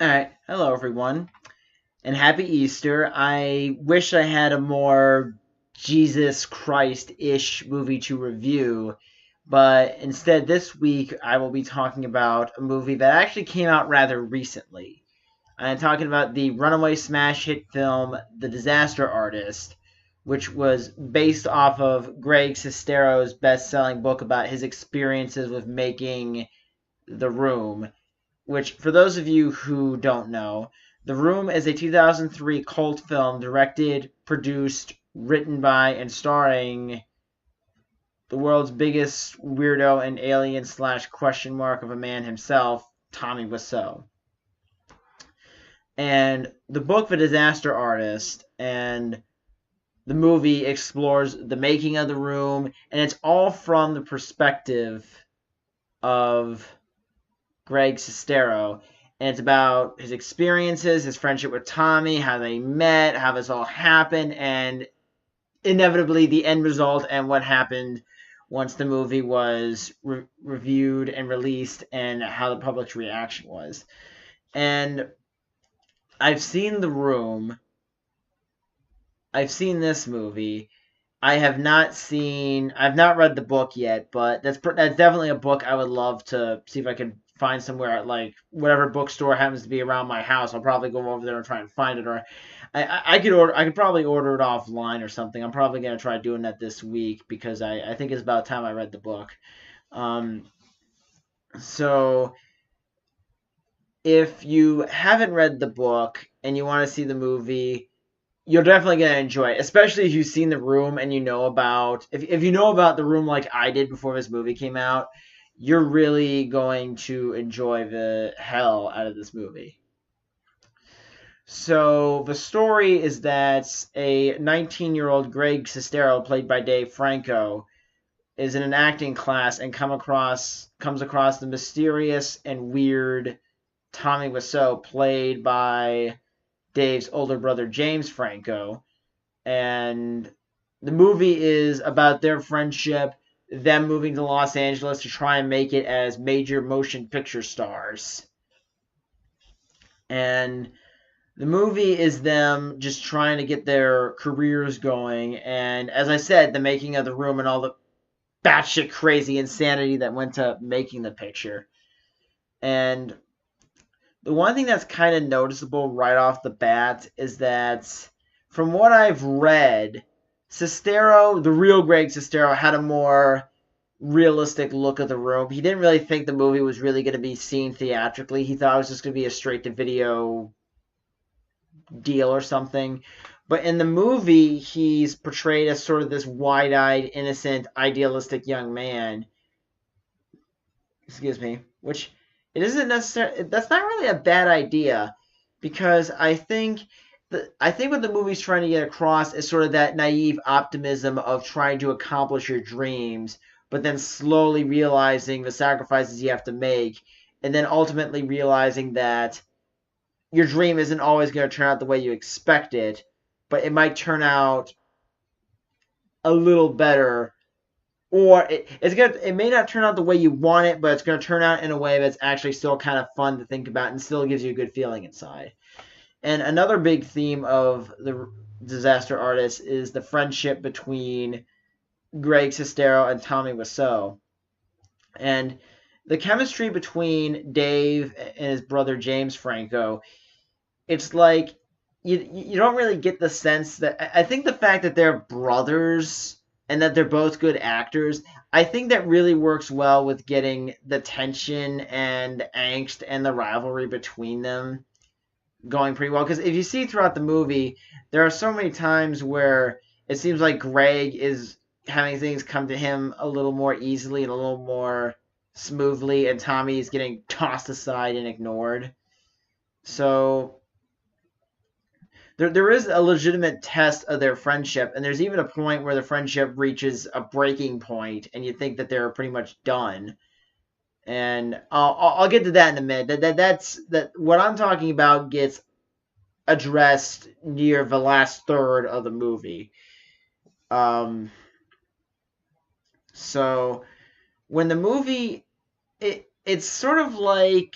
Alright, hello everyone, and happy Easter. I wish I had a more Jesus Christ-ish movie to review, but instead this week I will be talking about a movie that actually came out rather recently. I'm talking about the runaway smash hit film The Disaster Artist, which was based off of Greg Sestero's best-selling book about his experiences with making The Room, which, for those of you who don't know, The Room is a 2003 cult film directed, produced, written by, and starring the world's biggest weirdo and alien slash question mark of a man himself, Tommy Wiseau. And the book, The Disaster Artist, and the movie explores the making of The Room, and it's all from the perspective of Greg Sestero, and it's about his experiences, his friendship with Tommy, how they met, how this all happened, and inevitably the end result and what happened once the movie was reviewed and released, and how the public's reaction was. And I've seen The Room. I've seen this movie. I've not read the book yet, but that's definitely a book I would love to see if I could find somewhere at like whatever bookstore happens to be around my house. I'll probably go over there and try and find it, or I could probably order it offline or something. I'm probably gonna try doing that this week because I think it's about time I read the book. Um, so if you haven't read the book and you want to see the movie, you're definitely gonna enjoy it, especially if you've seen The Room and you know about if you know about The Room like I did before this movie came out. You're really going to enjoy the hell out of this movie. So the story is that a 19-year-old Greg Sestero, played by Dave Franco, is in an acting class and comes across the mysterious and weird Tommy Wiseau, played by Dave's older brother James Franco. And the movie is about their friendship, them moving to Los Angeles to try and make it as major motion picture stars. And the movie is them just trying to get their careers going. And as I said, the making of The Room and all the batshit crazy insanity that went to making the picture. And the one thing that's kind of noticeable right off the bat is that from what I've read, Sestero, the real Greg Sestero, had a more realistic look at The Room. He didn't really think the movie was really going to be seen theatrically. He thought it was just going to be a straight to video deal or something. But in the movie, he's portrayed as sort of this wide eyed, innocent, idealistic young man. Excuse me. Which it isn't necessarily, that's not really a bad idea, because I think what the movie's trying to get across is sort of that naive optimism of trying to accomplish your dreams, but then slowly realizing the sacrifices you have to make, and then ultimately realizing that your dream isn't always going to turn out the way you expect it, but it might turn out a little better, or it may not turn out the way you want it, but it's going to turn out in a way that's actually still kind of fun to think about and still gives you a good feeling inside. And another big theme of the Disaster Artist is the friendship between Greg Sestero and Tommy Wiseau. And the chemistry between Dave and his brother James Franco, it's like you don't really get the sense that I think the fact that they're brothers and that they're both good actors, I think that really works well with getting the tension and angst and the rivalry between them going pretty well. Because if you see throughout the movie, there are so many times where it seems like Greg is having things come to him a little more easily and a little more smoothly, and Tommy is getting tossed aside and ignored. So there is a legitimate test of their friendship, and there's even a point where the friendship reaches a breaking point, and you think that they're pretty much done. And I'll get to that in a minute. That's what I'm talking about gets addressed near the last third of the movie. Um, so when the movie, it's sort of like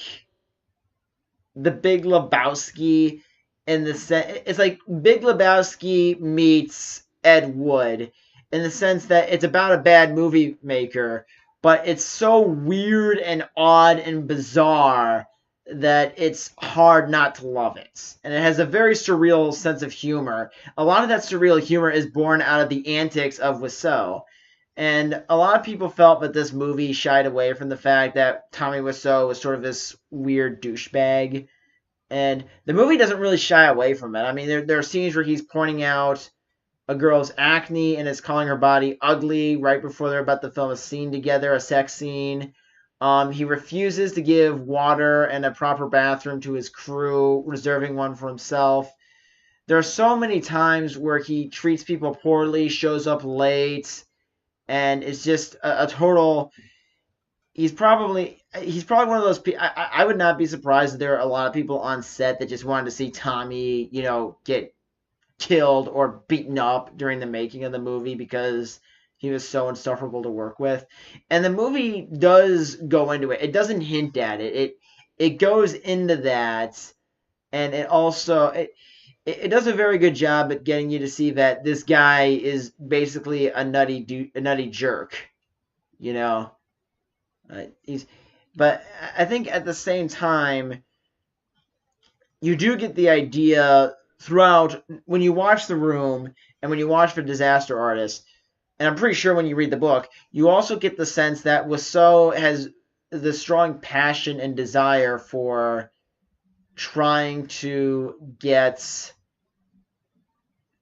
the Big Lebowski in the sense it's like Big Lebowski meets Ed Wood in the sense that it's about a bad movie maker, but it's so weird and odd and bizarre that it's hard not to love it. And it has a very surreal sense of humor. A lot of that surreal humor is born out of the antics of Wiseau. And a lot of people felt that this movie shied away from the fact that Tommy Wiseau was sort of this weird douchebag. And the movie doesn't really shy away from it. I mean, there are scenes where he's pointing out a girl's acne and is calling her body ugly right before they're about to film a scene together, a sex scene. He refuses to give water and a proper bathroom to his crew, reserving one for himself. There are so many times where he treats people poorly, shows up late, and it's just a total. He's probably one of those people. I would not be surprised if there are a lot of people on set that just wanted to see Tommy, get killed or beaten up during the making of the movie because he was so insufferable to work with. And the movie does go into it. It doesn't hint at it. It goes into that, and it does a very good job at getting you to see that this guy is basically a nutty jerk. You know, he's. But I think at the same time, you do get the idea throughout when you watch The Room and when you watch The Disaster Artist, and I'm pretty sure when you read the book, you also get the sense that Wiseau has the strong passion and desire for trying to get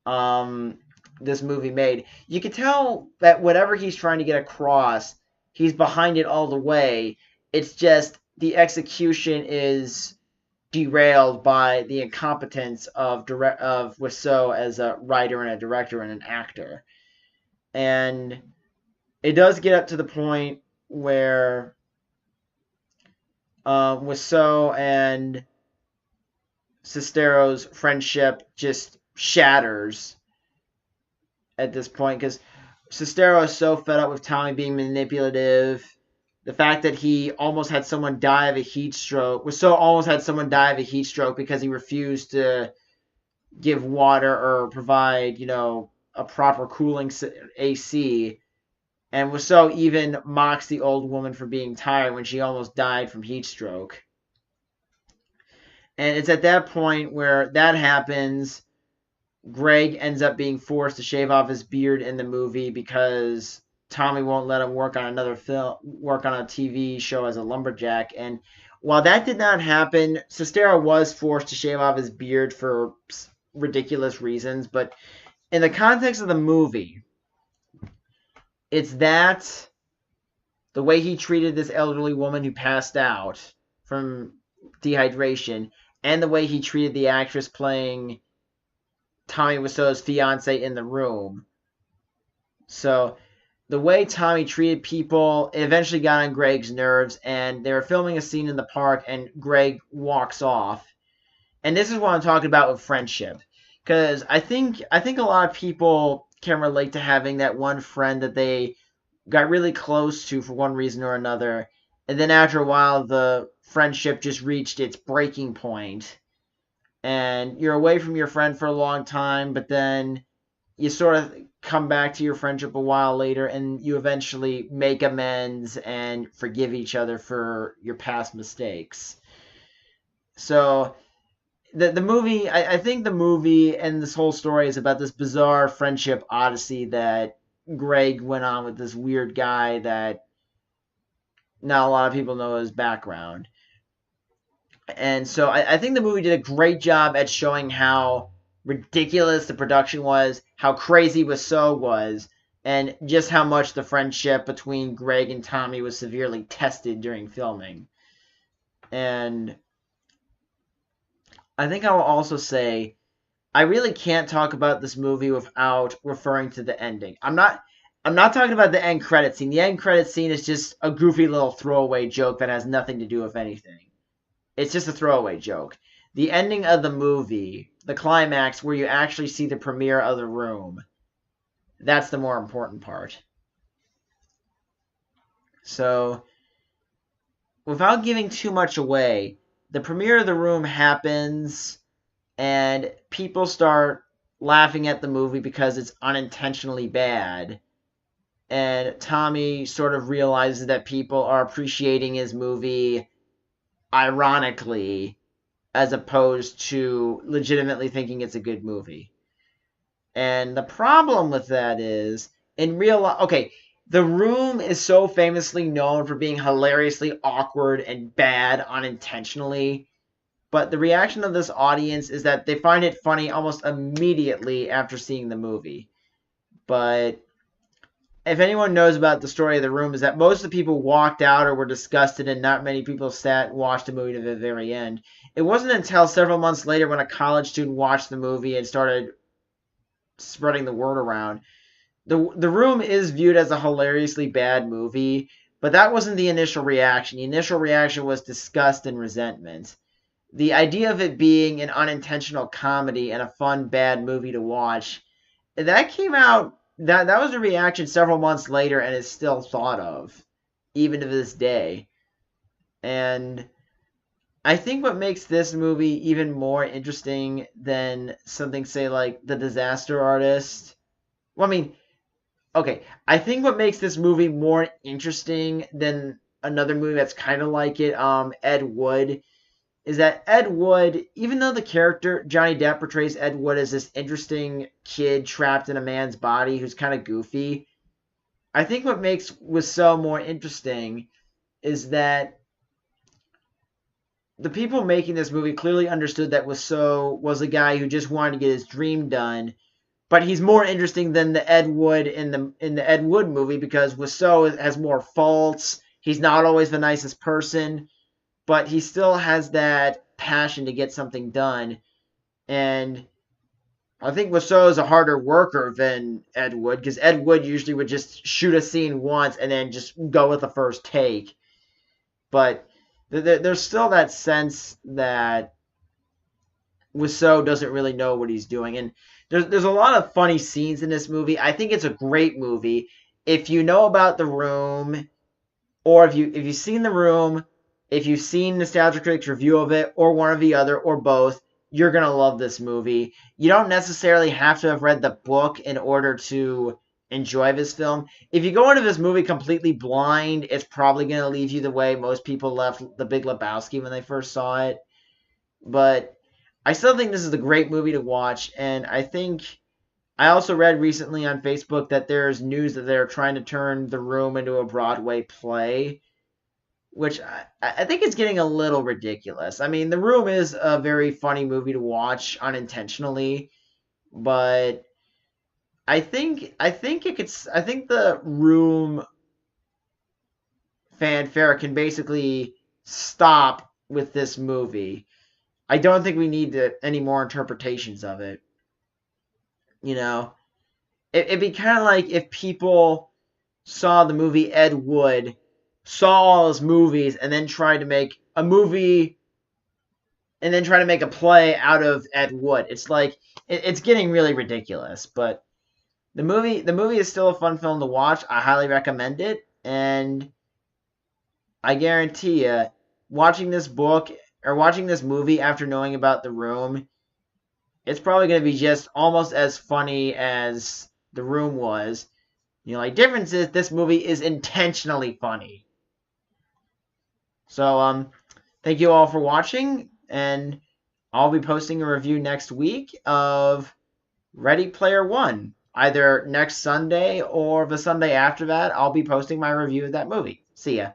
um, this movie made. You can tell that whatever he's trying to get across, he's behind it all the way. It's just the execution is derailed by the incompetence of Wiseau as a writer and a director and an actor. And it does get up to the point where Wiseau and Sestero's friendship just shatters at this point because Sestero is so fed up with Tommy being manipulative. The fact that he almost had someone die of a heat stroke, Wiseau almost had someone die of a heat stroke because he refused to give water or provide, a proper cooling AC. And Wiseau even mocks the old woman for being tired when she almost died from heat stroke. And it's at that point where that happens. Greg ends up being forced to shave off his beard in the movie because Tommy won't let him work on work on a TV show as a lumberjack. And while that did not happen, Sestero was forced to shave off his beard for ridiculous reasons. But in the context of the movie, it's that the way he treated this elderly woman who passed out from dehydration, and the way he treated the actress playing Tommy Wiseau's fiance in The Room. So the way Tommy treated people, it eventually got on Greg's nerves, and they were filming a scene in the park, and Greg walks off. And this is what I'm talking about with friendship, because I think a lot of people can relate to having that one friend that they got really close to for one reason or another, and then after a while the friendship just reached its breaking point, and you're away from your friend for a long time, but then you sort of come back to your friendship a while later and you eventually make amends and forgive each other for your past mistakes. So the movie, I think the movie and this whole story is about this bizarre friendship odyssey that Greg went on with this weird guy that not a lot of people know his background. And so I think the movie did a great job at showing how ridiculous the production was, how crazy Wiseau was, and just how much the friendship between Greg and Tommy was severely tested during filming. And I think I will also say I really can't talk about this movie without referring to the ending. I'm not talking about the end credit scene. The end credit scene is just a goofy little throwaway joke that has nothing to do with anything. It's just a throwaway joke. The ending of the movie, the climax where you actually see the premiere of The Room, that's the more important part. So, without giving too much away, the premiere of The Room happens, and people start laughing at the movie because it's unintentionally bad. And Tommy sort of realizes that people are appreciating his movie ironically as opposed to legitimately thinking it's a good movie. And the problem with that is, in real life, okay, The Room is so famously known for being hilariously awkward and bad unintentionally, but the reaction of this audience is that they find it funny almost immediately after seeing the movie. But if anyone knows about the story of The Room, is that most of the people walked out or were disgusted, and not many people sat and watched the movie to the very end. It wasn't until several months later when a college student watched the movie and started spreading the word around. The Room is viewed as a hilariously bad movie, but that wasn't the initial reaction. The initial reaction was disgust and resentment. The idea of it being an unintentional comedy and a fun bad movie to watch, that came out, that was a reaction several months later and is still thought of even to this day. And I think what makes this movie even more interesting than something, say, like The Disaster Artist, well, I mean, okay, I think what makes this movie more interesting than another movie that's kind of like it, Ed Wood, is that Ed Wood, even though the character Johnny Depp portrays Ed Wood as this interesting kid trapped in a man's body who's kind of goofy, I think what makes Wiseau more interesting is that the people making this movie clearly understood that Wiseau was a guy who just wanted to get his dream done, but he's more interesting than the Ed Wood in the Ed Wood movie because Wiseau has more faults. He's not always the nicest person, but he still has that passion to get something done. And I think Wiseau is a harder worker than Ed Wood because Ed Wood usually would just shoot a scene once and then just go with the first take. But there's still that sense that Wiseau doesn't really know what he's doing. And there's a lot of funny scenes in this movie. I think it's a great movie. If you know about The Room, or if you've seen The Room, if you've seen Nostalgia Critic's review of it, or one or the other, or both, you're gonna love this movie. You don't necessarily have to have read the book in order to enjoy this film. If you go into this movie completely blind, it's probably gonna leave you the way most people left The Big Lebowski when they first saw it. But I still think this is a great movie to watch, and I also read recently on Facebook that there's news that they're trying to turn The Room into a Broadway play, which I think is getting a little ridiculous. I mean, The Room is a very funny movie to watch unintentionally, but I think The Room fanfare can basically stop with this movie. I don't think we need any more interpretations of it. You know, it'd be kind of like if people saw the movie Ed Wood, saw all his movies, and then tried to make a movie and then try to make a play out of Ed Wood. It's like it's getting really ridiculous. But the movie is still a fun film to watch. I highly recommend it, and I guarantee you, watching this book or watching this movie after knowing about The Room, it's probably going to be just almost as funny as The Room was. You know, like difference is this movie is intentionally funny. So thank you all for watching, and I'll be posting a review next week of Ready Player One. Either next Sunday or the Sunday after that, I'll be posting my review of that movie. See ya.